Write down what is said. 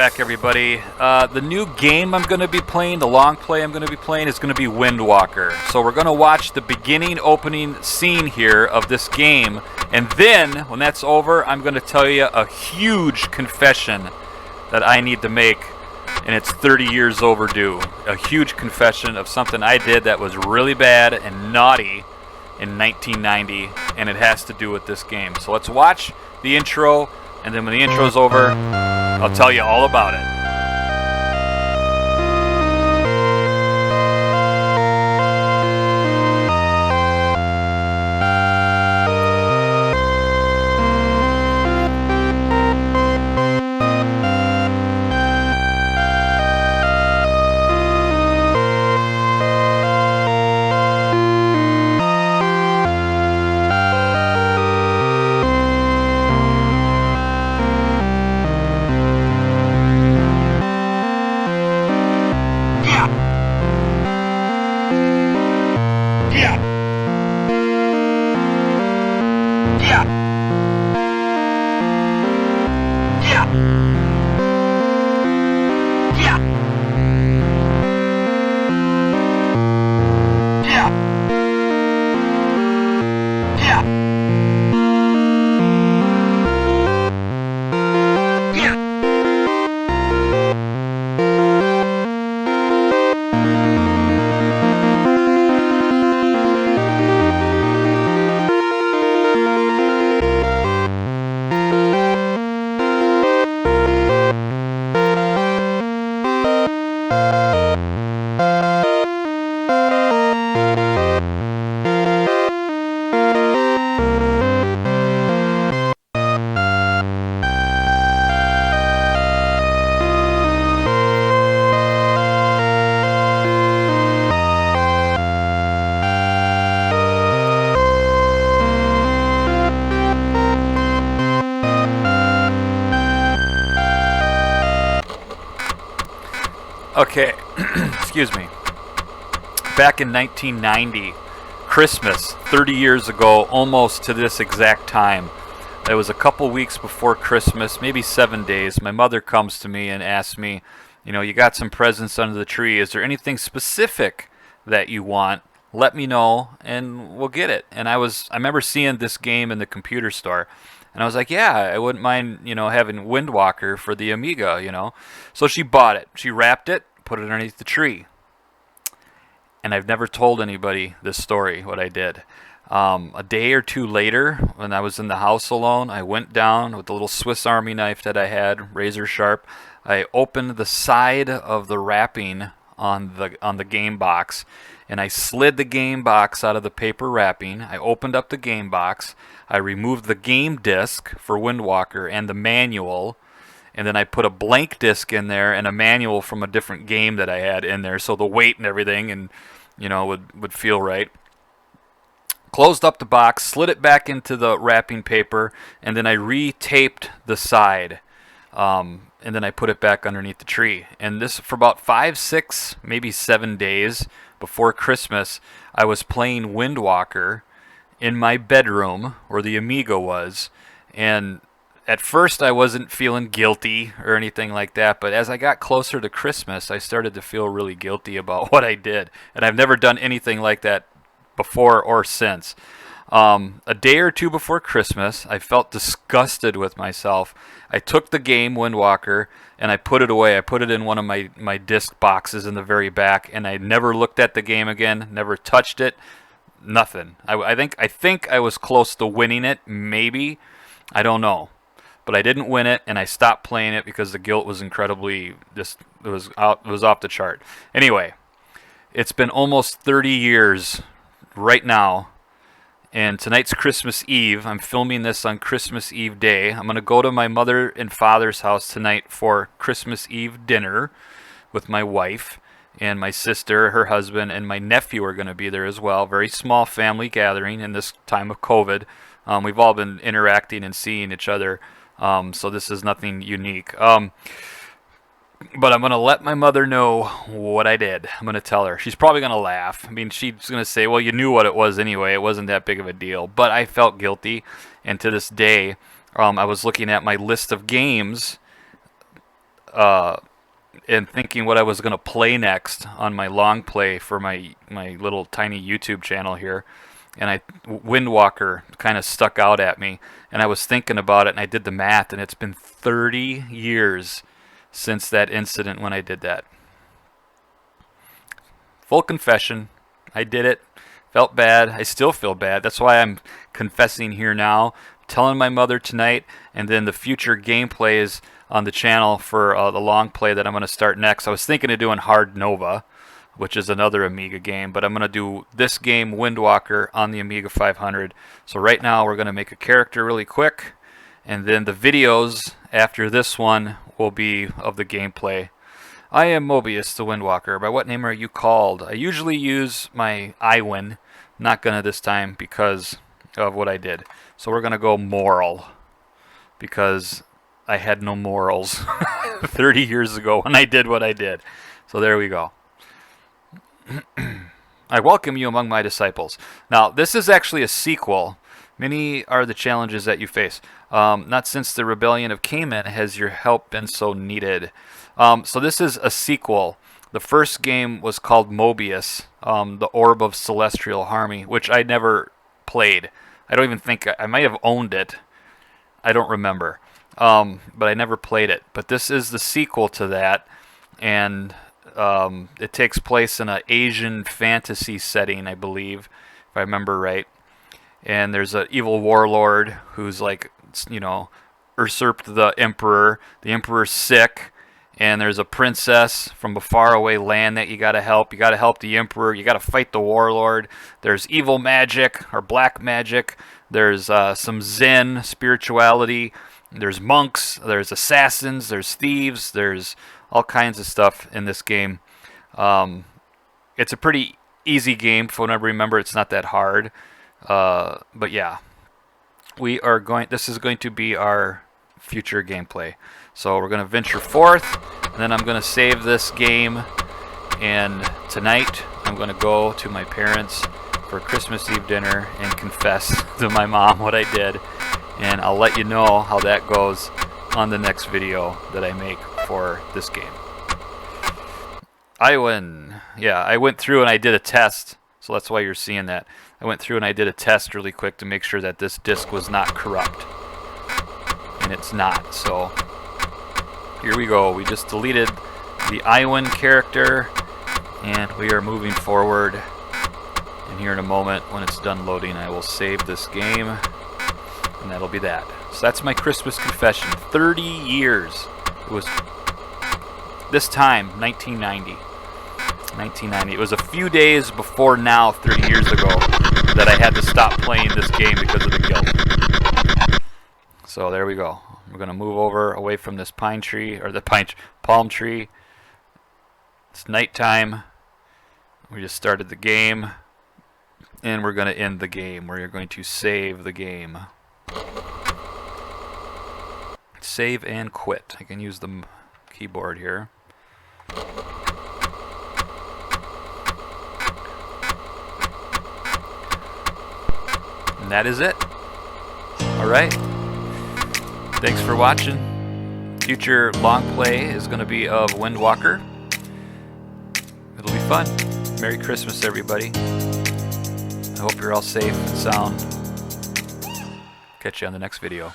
back, everybody. The new game I'm going to be playing, the long play I'm going to be playing, is going to be Windwalker. So we're going to watch the beginning opening scene here of this game, and then, when that's over, I'm going to tell you a huge confession that I need to make, and it's 30 years overdue. A huge confession of something I did that was really bad and naughty in 1990, and it has to do with this game. So let's watch the intro, and then when the intro's over, I'll tell you all about it. Okay, excuse me. Back in 1990, Christmas, 30 years ago, almost to this exact time, it was a couple weeks before Christmas, maybe 7 days, my mother comes to me and asks me, you got some presents under the tree. Is there anything specific that you want? Let me know and we'll get it. And I remember seeing this game in the computer store. And I was like, yeah, I wouldn't mind, having Windwalker for the Amiga, So she bought it. She wrapped it, put it underneath the tree. And I've never told anybody this story, what I did. A day or two later, when I was in the house alone, I went down with the little Swiss Army knife that I had, razor sharp. I opened the side of the wrapping on the game box, and I slid the game box out of the paper wrapping. I opened up the game box. I removed the game disc for Windwalker and the manual, and then I put a blank disc in there and a manual from a different game that I had in there, so the weight and everything and would feel right. Closed up the box, slid it back into the wrapping paper, and then I re-taped the side. And then I put it back underneath the tree. And this, for about 5, 6, maybe 7 days before Christmas, I was playing Windwalker in my bedroom where the Amiga was. And at first I wasn't feeling guilty or anything like that, but as I got closer to Christmas, I started to feel really guilty about what I did. And I've never done anything like that before or since. A day or two before Christmas, I felt disgusted with myself. I took the game, Windwalker, and I put it away. I put it in one of my disc boxes in the very back, and I never looked at the game again, never touched it, nothing. I think I was close to winning it, maybe. I don't know. But I didn't win it, and I stopped playing it because the guilt was incredibly, it was off the chart. Anyway, it's been almost 30 years right now. And tonight's Christmas Eve. I'm filming this on Christmas Eve day. I'm going to go to my mother and father's house tonight for Christmas Eve dinner with my wife and my sister, her husband, and my nephew are going to be there as well. Very small family gathering in this time of COVID. We've all been interacting and seeing each other, so this is nothing unique. But I'm going to let my mother know what I did. I'm going to tell her. She's probably going to laugh. I mean, she's going to say, well, you knew what it was anyway. It wasn't that big of a deal. But I felt guilty. And to this day, I was looking at my list of games and thinking what I was going to play next on my long play for my little tiny YouTube channel here. And Windwalker kind of stuck out at me, and I was thinking about it, and I did the math, and it's been 30 years since that incident when I did that. Full confession, I did it. Felt bad. I still feel bad. That's why I'm confessing here now. Telling my mother tonight, and then the future gameplays on the channel for the long play that I'm going to start next. I was thinking of doing Hard Nova, which is another Amiga game, but I'm going to do this game, Windwalker, on the Amiga 500. So right now we're going to make a character really quick, and then the videos after this one will be of the gameplay. I am Mobius the Windwalker. By what name are you called? I usually use my Iwin. Not going to this time because of what I did. So we're going to go moral, because I had no morals 30 years ago when I did what I did. So there we go. I welcome you among my disciples. Now, this is actually a sequel. Many are the challenges that you face. Not since the rebellion of Cayman has your help been so needed. So this is a sequel. The first game was called Mobius, the Orb of Celestial Harmony, which I never played. I don't even think I might have owned it. I don't remember. But I never played it. But this is the sequel to that, and it takes place in an Asian fantasy setting, I believe, if I remember right. And there's an evil warlord who's like, usurped the emperor. The emperor's sick, and there's a princess from a faraway land that you got to help. You got to help the emperor. You got to fight the warlord. There's evil magic or black magic. There's some Zen spirituality. There's monks. There's assassins. There's thieves. There's all kinds of stuff in this game. It's a pretty easy game. From what I remember, it's not that hard. But yeah, this is going to be our future gameplay. So we're going to venture forth, and then I'm going to save this game, and tonight I'm going to go to my parents for Christmas Eve dinner and confess to my mom what I did, and I'll let you know how that goes on the next video that I make for this game. I went through and I did a test, so that's why you're seeing that. I went through and I did a test really quick to make sure that this disc was not corrupt, and it's not. So here we go. We just deleted the Iwin character, and we are moving forward. And here in a moment, when it's done loading, I will save this game, and that'll be that. So that's my Christmas confession. 30 years. It was this time, 1990. 1990. It was a few days before now, 30 years ago, that I had to stop playing this game because of the guilt. So there we go. We're going to move away from this palm tree. It's nighttime. We just started the game, and we're going to end the game. We're going to save the game. Save and quit. I can use the keyboard here. And that is it. Alright. Thanks for watching. Future long play is going to be of Windwalker. It'll be fun. Merry Christmas, everybody. I hope you're all safe and sound. Catch you on the next video.